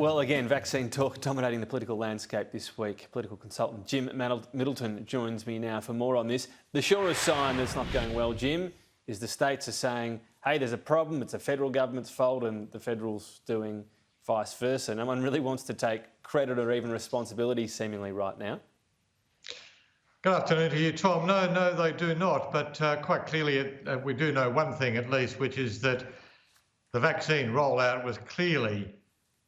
Well, again, vaccine talk dominating the political landscape this week. Political consultant Jim Middleton joins me now for more on this. The surest sign that it's not going well, Jim, is the states are saying, hey, there's a problem, it's the federal government's fault, and the federal's doing vice versa. No one really wants to take credit or even responsibility seemingly right now. Good afternoon to you, Tom. No, they do not. But quite clearly, we do know one thing at least, which is that the vaccine rollout was clearly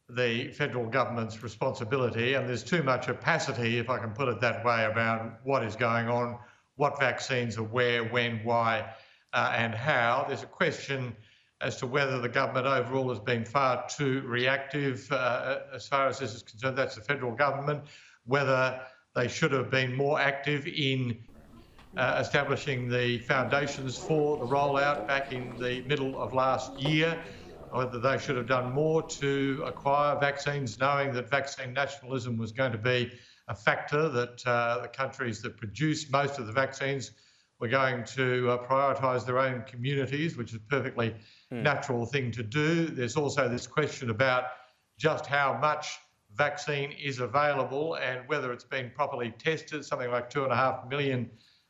the federal government's responsibility, and there's too much opacity, if I can put it that way, about what is going on, what vaccines are where, when, why, and how. There's a question as to whether the government overall has been far too reactive as far as this is concerned. That's the federal government. Whether they should have been more active in establishing the foundations for the rollout back in the middle of last year, whether they should have done more to acquire vaccines, knowing that vaccine nationalism was going to be a factor, that the countries that produce most of the vaccines were going to prioritise their own communities, which is a perfectly natural thing to do. There's also this question about just how much vaccine is available and whether it's been properly tested, something like 2.5 million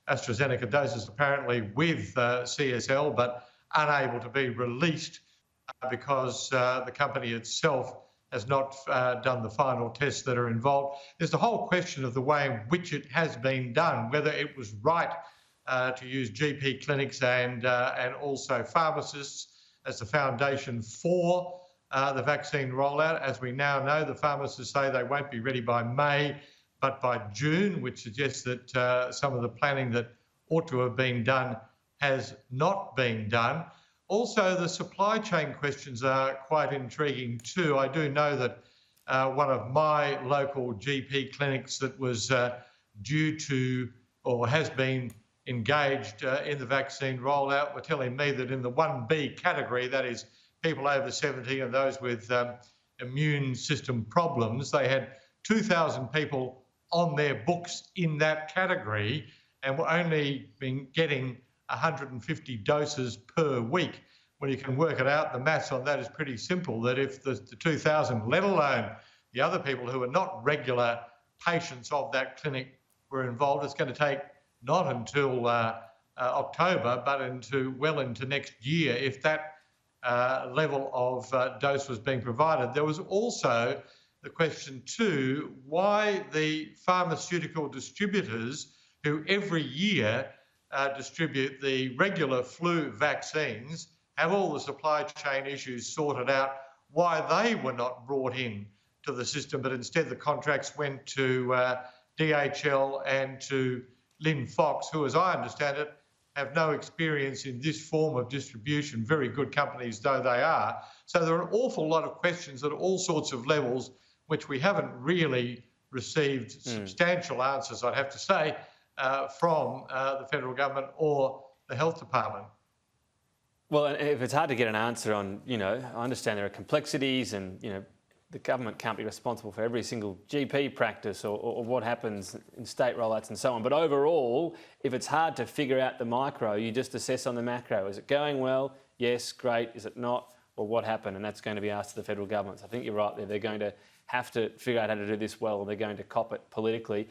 AstraZeneca doses apparently with CSL, but unable to be released because the company itself has not done the final tests that are involved. There's the whole question of the way in which it has been done, whether it was right to use GP clinics and also pharmacists as the foundation for the vaccine rollout. As we now know, the pharmacists say they won't be ready by May, but by June, which suggests that some of the planning that ought to have been done has not been done. Also, the supply chain questions are quite intriguing too. I do know that one of my local GP clinics that was due to or has been engaged in the vaccine rollout were telling me that in the 1B category, that is people over 70 and those with immune system problems, they had 2,000 people on their books in that category and were only been getting 150 doses per week. Well, you can work it out. The maths on that is pretty simple, that if the 2,000, let alone the other people who are not regular patients of that clinic were involved, it's going to take not until October, but well into next year if that level of dose was being provided. There was also the question too, why the pharmaceutical distributors who every year distribute the regular flu vaccines have all the supply chain issues sorted out, why they were not brought in to the system, but instead the contracts went to DHL and to Lynn Fox, who, as I understand it, have no experience in this form of distribution, very good companies though they are. So there are an awful lot of questions at all sorts of levels which we haven't really received substantial answers, I'd have to say, from the federal government or the health department. Well, if it's hard to get an answer on, I understand there are complexities and, the government can't be responsible for every single GP practice or what happens in state rollouts and so on. But overall, if it's hard to figure out the micro, you just assess on the macro. Is it going well? Yes, great. Is it not? Or what happened? And that's going to be asked to the federal government. So I think you're right there. They're going to have to figure out how to do this well, or they're going to cop it politically.